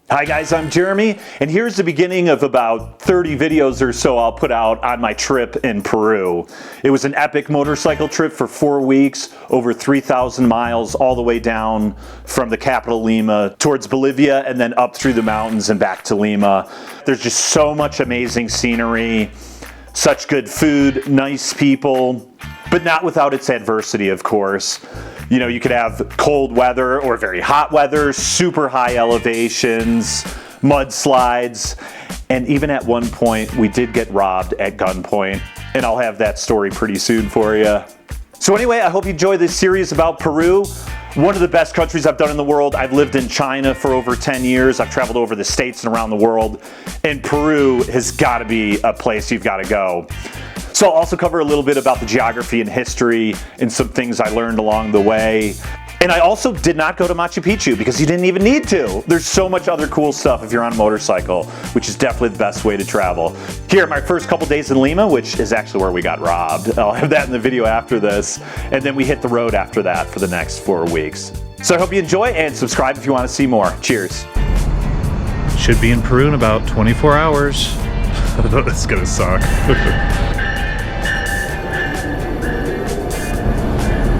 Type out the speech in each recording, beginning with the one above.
Hi guys, I'm Jeremy, and here's the beginning of about 30 videos or so I'll put out on my trip in Peru. It was an epic motorcycle trip for 4 weeks, over 3,000 miles, all the way down from the capital Lima towards Bolivia and then up through the mountains and back to Lima. There's just so much amazing scenery, such good food, nice people, but not without its adversity, of course. You know, you could have cold weather or very hot weather, super high elevations, mudslides, and even at one point we did get robbed at gunpoint, and I'll have that story pretty soon for you. So anyway, I hope you enjoy this series about Peru. One of the best countries I've done in the world. I've lived in China for over 10 years. I've traveled over the States and around the world, and Peru has got to be a place you've got to go. So I'll also cover a little bit about the geography and history and some things I learned along the way. And I also did not go to Machu Picchu because you didn't even need to. There's so much other cool stuff if you're on a motorcycle, which is definitely the best way to travel. Here are my first couple days in Lima, which is actually where we got robbed. I'll have that in the video after this. And then we hit the road after that for the next 4 weeks. So I hope you enjoy, and subscribe if you want to see more. Cheers. Should be in Peru in about 24 hours. That's gonna suck.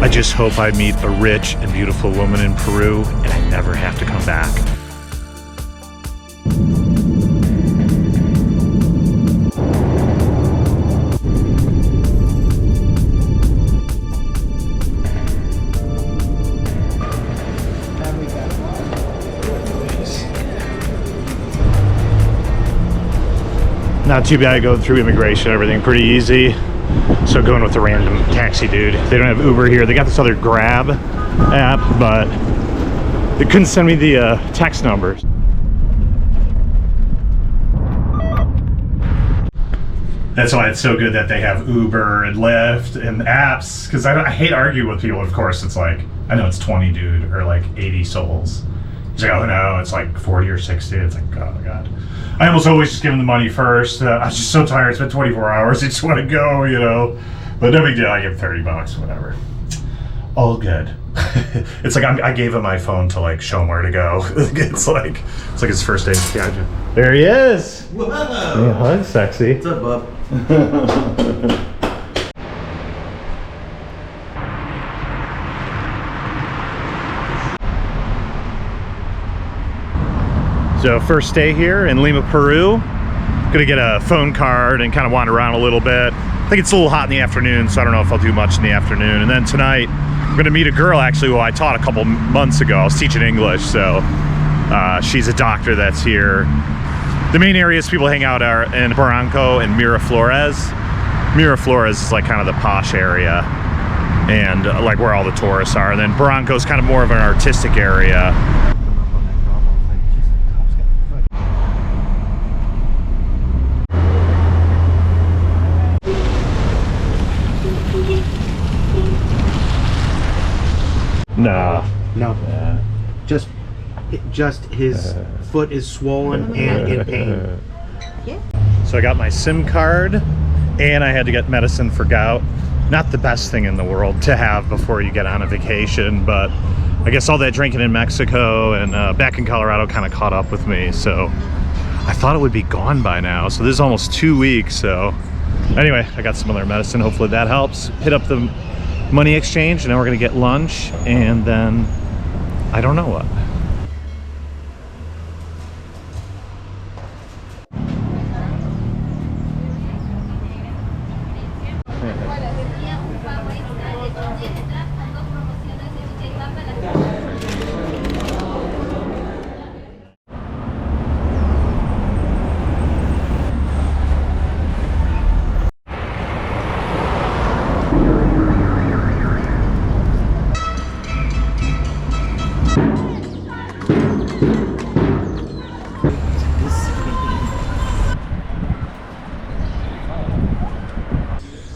I just hope I meet a rich and beautiful woman in Peru and I never have to come back. Not too bad going through immigration, everything pretty easy. So going with a random taxi dude. They don't have Uber here. They got this other Grab app, but they couldn't send me the text numbers. That's why it's so good that they have Uber and Lyft and apps, because I hate arguing with people. Of course, it's like, I know it's 20 dude or like 80 souls. He's like, oh no, it's like 40 or 60. It's like, oh my God. I almost always just give them the money first. I was just so tired. It's been 24 hours. I just want to go, you know. But no big deal. I give $30, whatever. All good. It's like I gave him my phone to like show him where to go. It's like his first day. Yeah, there he is. Whoa. Yeah, hi, sexy. What's up, bub? So first day here in Lima, Peru. Gonna get a phone card and kind of wander around a little bit. I think it's a little hot in the afternoon, so I don't know if I'll do much in the afternoon. And then tonight, I'm gonna meet a girl actually who I taught a couple months ago. I was teaching English, so she's a doctor that's here. The main areas people hang out are in Barranco and Miraflores. Miraflores is like kind of the posh area and like where all the tourists are. And then Barranco is kind of more of an artistic area. No. Yeah. Just his foot is swollen and in pain. So I got my SIM card and I had to get medicine for gout. Not the best thing in the world to have before you get on a vacation, but I guess all that drinking in Mexico and back in Colorado kind of caught up with me. So I thought it would be gone by now. So this is almost 2 weeks. So anyway, I got some other medicine. Hopefully that helps. Hit up the money exchange, and then we're gonna get lunch, and then I don't know what.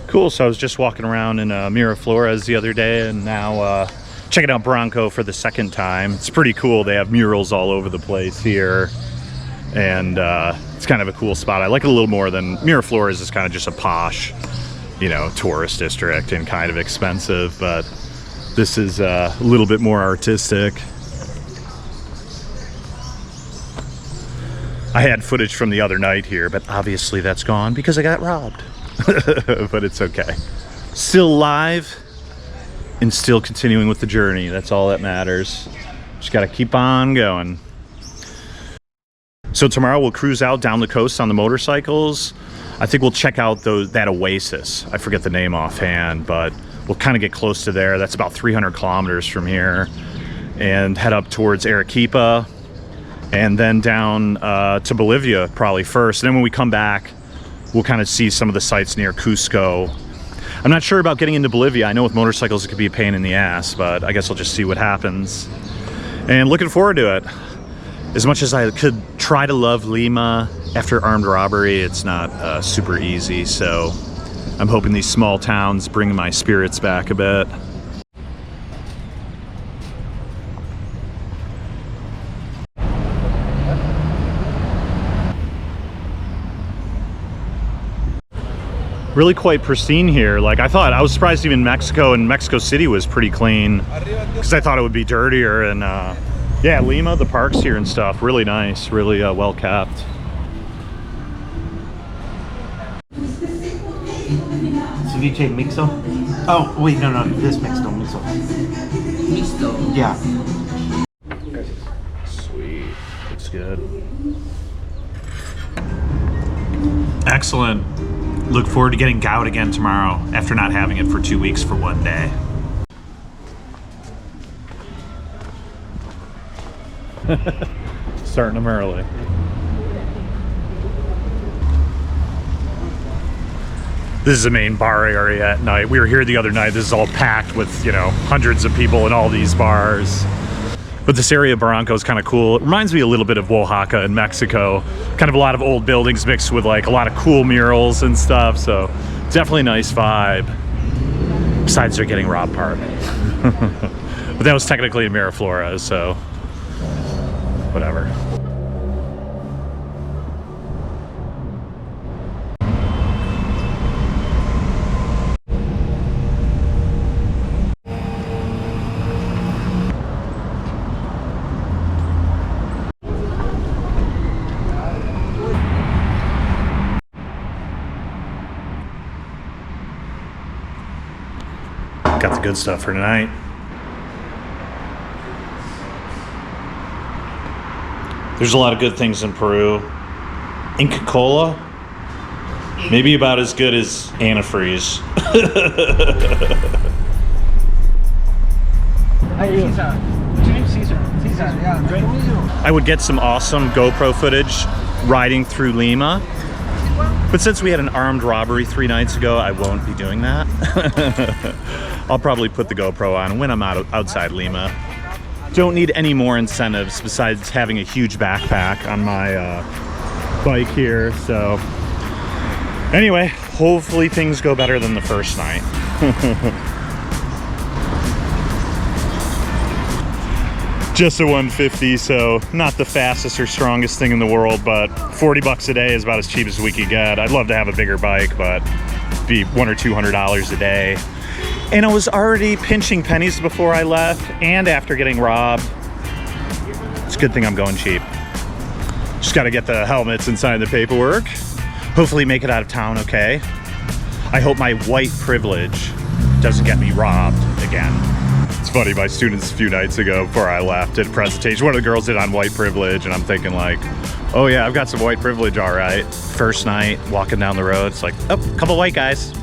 Cool, so I was just walking around in Miraflores the other day, and now checking out Barranco for the second time. It's pretty cool. They have murals all over the place here, and it's kind of a cool spot. I like it a little more than Miraflores is kind of just a posh, you know, tourist district and kind of expensive, but this is a little bit more artistic. I had footage from the other night here, but obviously that's gone because I got robbed. But it's okay. Still alive and still continuing with the journey. That's all that matters. Just gotta keep on going. So tomorrow we'll cruise out down the coast on the motorcycles. I think we'll check out that oasis. I forget the name offhand, but we'll kind of get close to there. That's about 300 kilometers from here. And head up towards Arequipa. And then down to Bolivia probably first. And then when we come back, we'll kind of see some of the sites near Cusco. I'm not sure about getting into Bolivia. I know with motorcycles it could be a pain in the ass, but I guess I'll just see what happens. And looking forward to it. As much as I could try to love Lima after armed robbery, it's not super easy. So I'm hoping these small towns bring my spirits back a bit. Really quite pristine here. Like I thought, I was surprised even Mexico and Mexico City was pretty clean because I thought it would be dirtier. And yeah, Lima, the parks here and stuff, really nice, really well kept. Ceviche mixo? Oh, wait, no, this mixto. Mixto. Yeah. Sweet, looks good. Excellent. Look forward to getting gout again tomorrow after not having it for 2 weeks for one day. Starting them early. This is the main bar area at night. We were here the other night. This is all packed with, you know, hundreds of people in all these bars. But this area of Barranco is kind of cool. It reminds me a little bit of Oaxaca in Mexico. Kind of a lot of old buildings mixed with like a lot of cool murals and stuff. So definitely a nice vibe. Besides they're getting robbed part. But that was technically in Miraflores, so whatever. Got the good stuff for tonight. There's a lot of good things in Peru. Inca Cola, maybe about as good as antifreeze. I would get some awesome GoPro footage riding through Lima. But since we had an armed robbery 3 nights ago, I won't be doing that. I'll probably put the GoPro on when I'm outside Lima. Don't need any more incentives besides having a huge backpack on my bike here. So anyway, hopefully things go better than the first night. Just a 150, so not the fastest or strongest thing in the world, but 40 bucks a day is about as cheap as we could get. I'd love to have a bigger bike, but it'd be $100 or $200 a day. And I was already pinching pennies before I left and after getting robbed. It's a good thing I'm going cheap. Just got to get the helmets and sign the paperwork. Hopefully make it out of town okay. I hope my white privilege doesn't get me robbed again. It's funny, my students a few nights ago before I left did a presentation. One of the girls did on white privilege, and I'm thinking like, oh yeah, I've got some white privilege, all right. First night, walking down the road, it's like, oh, a couple white guys.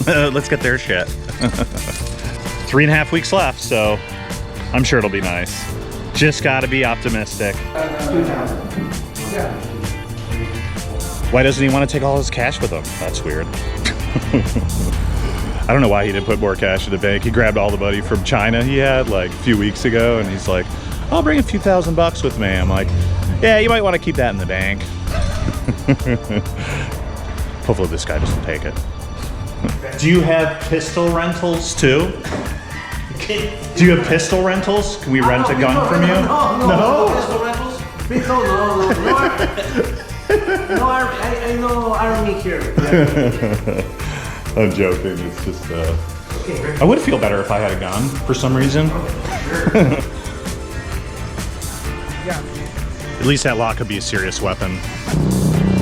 Let's get their shit. 3.5 weeks left, so I'm sure it'll be nice. Just gotta be optimistic. Why doesn't he want to take all his cash with him? That's weird. I don't know why he didn't put more cash in the bank. He grabbed all the money from China he had like a few weeks ago, and he's like, I'll bring a few $1,000 with me. I'm like, yeah, you might want to keep that in the bank. Hopefully this guy doesn't take it. Do you have pistol rentals too? Do you have pistol rentals? Can we rent a gun from you? No. Pistol rentals? No, I know army here. I'm joking. It's just. I would feel better if I had a gun for some reason. At least that lock could be a serious weapon.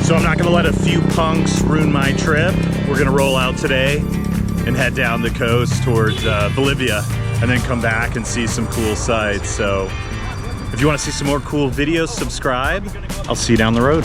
So I'm not gonna let a few punks ruin my trip. We're gonna roll out today and head down the coast towards Bolivia and then come back and see some cool sights. So if you wanna see some more cool videos, subscribe. I'll see you down the road.